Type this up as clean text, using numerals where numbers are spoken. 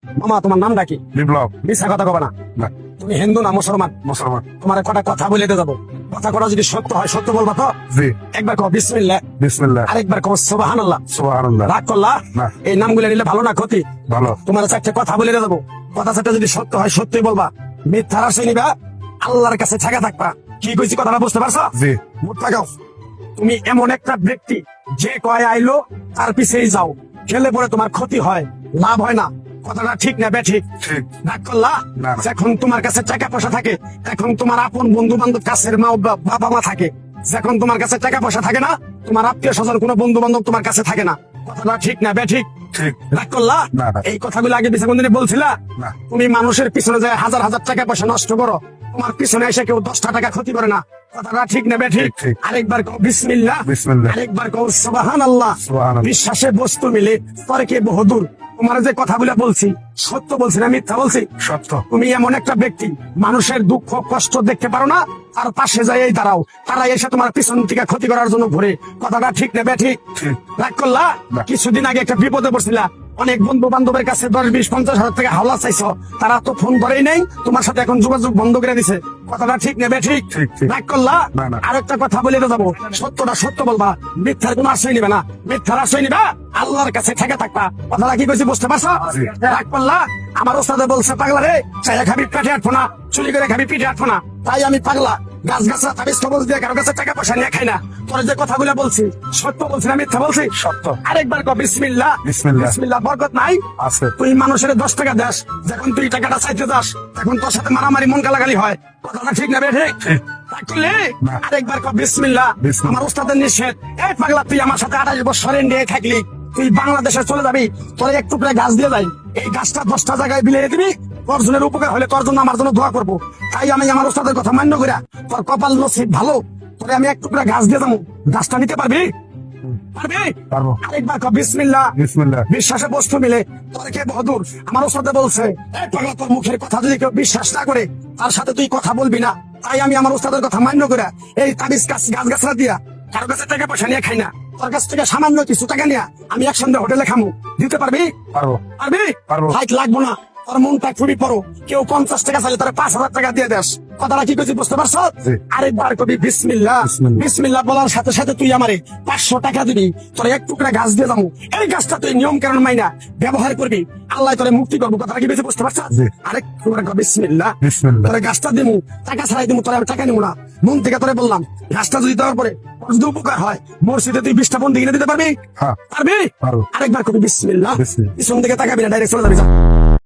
মামা তোমার নামটা কি? বিপ্লব। মিথ্যা কথা কবে না। না, তুমি হিন্দু না মুসলমান? মুসলমান। তোমার কটা কথা বলে দিয়ে যাবো, কথা কটা যদি সত্য হয় সত্য বলবা তো? জি। একবার কও বিসমিল্লাহ, বিসমিল্লাহ। আরেকবার কও সুবহানাল্লাহ। সুবহানাল্লাহ। রাগ করলা? না। এই নামগুলো নিলে ভালো না ক্ষতি? ভালো। তোমার চারটে কথা বলে দিয়ে যাবো, কথা চারটে যদি সত্য হয় সত্যি বলবা, মিথ্যার আশ্রয় নিবা, আল্লাহর কাছে ঠেকা থাকবা। কি কইছি কথাটা বুঝতে পারছো? জি। মুখ লাগাও। তুমি এমন একটা ব্যক্তি যে কয় আইলো তার পিছেই যাও, খেলে পরে তোমার ক্ষতি হয়, লাভ হয় না। কথাটা ঠিক না বেঠিক? ঠিক। রাগ করলা? না। যখন তোমার কাছে টাকা পয়সা থাকে, এখন তোমার আপন বন্ধু বান্ধব, কাছের মা বাবা মা থাকে। যখন তোমার কাছে টাকা পয়সা থাকে না, তোমার আত্মীয় স্বজন কোনো বন্ধু বান্ধব তোমার কাছে থাকে না। কথাটা ঠিক না বেঠিক? ঠিক। রাগ করলা? না, না। এই কথাগুলো আগে পিছনে কোনদিন বলছিলা? না। তুমি মানুষের পিছনে যায় হাজার হাজার টাকা পয়সা নষ্ট করো, তোমার পিছনে এসে কেউ 10টা টাকা ক্ষতি করে না। কথাটা ঠিক না বেঠিক? ঠিক, ঠিক। আরেকবার কও বিসমিল্লাহ, বিসমিল্লাহ। আরেকবার কও সুবহানাল্লাহ। সুবহানাল্লাহ। বিশ্বাসে বস্তু মিলে তর্কে বহুদূর। তোমার যে কথাগুলো বলছি সত্য বলছি না মিথ্যা বলছি? সত্য। তুমি এমন একটা ব্যক্তি, মানুষের দুঃখ কষ্ট দেখতে পারো না, তার পাশে যাই দাঁড়াও, তারা এসে তোমার পিছন থেকে ক্ষতি করার জন্য ঘুরে। কথাটা ঠিক না বেঠিক? ঠিক। রাগ করলা? না। কিছুদিন আগে একটা বিপদে পড়ছিলা, অনেক বন্ধু বান্ধবের কাছে 10-20-50 হাজার টাকা হাওলা চাইছো, তারা তো ফোন করেই নাই, তোমার সাথে এখন যোগাযোগ বন্ধ করে দিছে। কথাটা ঠিক না বেঠিক? ঠিক, ঠিক। রাগ করলা? না, না। আরেকটা কথা বলে যাবো, সত্যটা সত্য বলবা, মিথ্যার কোনো আশ্রয় নিবে না। মিথ্যার আশ্রয় নিবা, আল্লাহর কাছে ঠেকে থাকবা। কথাটা কি কইছি বুঝতে পারছো? জি। রাগ করলা? আমার ওস্তাদে বলছে পাগলা রে, চাইয়া খাবি পেটে আটবো না, চুরি করে খাবি পিঠে আটবো না। তাই আমি পাগলা, গাছ গাছা তাবিজ কবজ দিয়ে কারো কাছে টাকা পয়সা নিয়ে খাই না। তোর যে কথাগুলো বলছি সত্য বলছি না মিথ্যা বলছি? সত্য। আরেকবার কও বিসমিল্লাহ। বিসমিল্লাহ। বিসমিল্লাহ। বরকত নাই? আছে। তুই মানুষের 10 টাকা দেস, যখন তুই টাকাটা চাইতে যাস তখন তোর সাথে মারামারি মন গালাগালি হয়। কথাটা ঠিক না বেঠিক? ঠিক। রাগ করলে? না। আরেকবার কও বিসমিল্লাহ। বিসমিল্লাহ। আমার ওস্তাদের নিষেধ। এই পাগলা, তুই আমার সাথে 28 বছর ইন্ডিয়ায় থাকলি, তুই বাংলাদেশে চলে যাবি, তোর এক টুকরা গাছ দিয়ে যাই, এই গাছটা 10টা জায়গায় বিলিয়ে দিবি, তোর জনের উপকার হলে তোর জন্য আমার জন্য দোয়া করবো। তাই আমি আমার ওস্তাদের কথা মান্য করিয়া, তোর কপাল নসিব ভালো, তোরে আমি এক টুকরা গাছ দিয়ে যাবো, গাছটা নিতে পারবি? পারবি? পারবো। আরেকবার কও বিসমিল্লাহ। বিসমিল্লাহ। বিশ্বাসে বস্তু মিলে তর্কে বহুদূর। আমার ওস্তাদে বলছে, এই পাগলা, তোর মুখের কথা যদি কেউ বিশ্বাস না করে, তার সাথে তুই কথা বলবি না। তাই আমি আমার ওস্তাদের কথা মান্য করে এই তাবিজ গাছ গাছরা দিয়া কারো কাছে টাকা পয়সা নিয়ে খাই না। তোর কাছ থেকে সামান্য কিছু টাকা নিয়ে আমি একসঙ্গে হোটেলে খামু, দিতে পারবি? পারবো। পারবি? পারবো। হাইট লাগবো না, তোর মনটা খুবই পড়ো। কেউ 50 টাকা চাইলে তারা 5,000 টাকা দিয়ে দেস। কথাটা কি কইছি বুঝতে পারছো? জি। আরেকবার কবি বিসমিল্লাহ। বিসমিল্লাহ। বিসমিল্লাহ বলার সাথে সাথে তুই আমারে 500 টাকা দিবি, তোর এক টুকরা গাছ দিয়ে যাবো। এই গাছটা তুই নিয়ম কানুন মাইনা ব্যবহার করবি, আল্লাহ তোরে মুক্তি করবো। কথাটা কি বেশি বুঝতে পারছো? জি। আরেক টুকরা কবি বিসমিল্লাহ। বিসমিল্লাহ। তোরে গাছটা দিমু, টাকা ছাড়াই দিমু, তোরে আমি টাকা নিবো না। মন থেকে তোরে বললাম, গাছটা যদি দেওয়ার পরে তোর যদি উপকার হয়, মসজিদে তুই 20টা বন্দি কিনে দিতে পারবি? হ্যাঁ। পারবি? পারবো। আরেকবার কবি বিসমিল্লাহ। বিসমিল্লাহ। পিছন থেকে তাকাবি না, ডাইরেক্ট চলে যাবি, যা।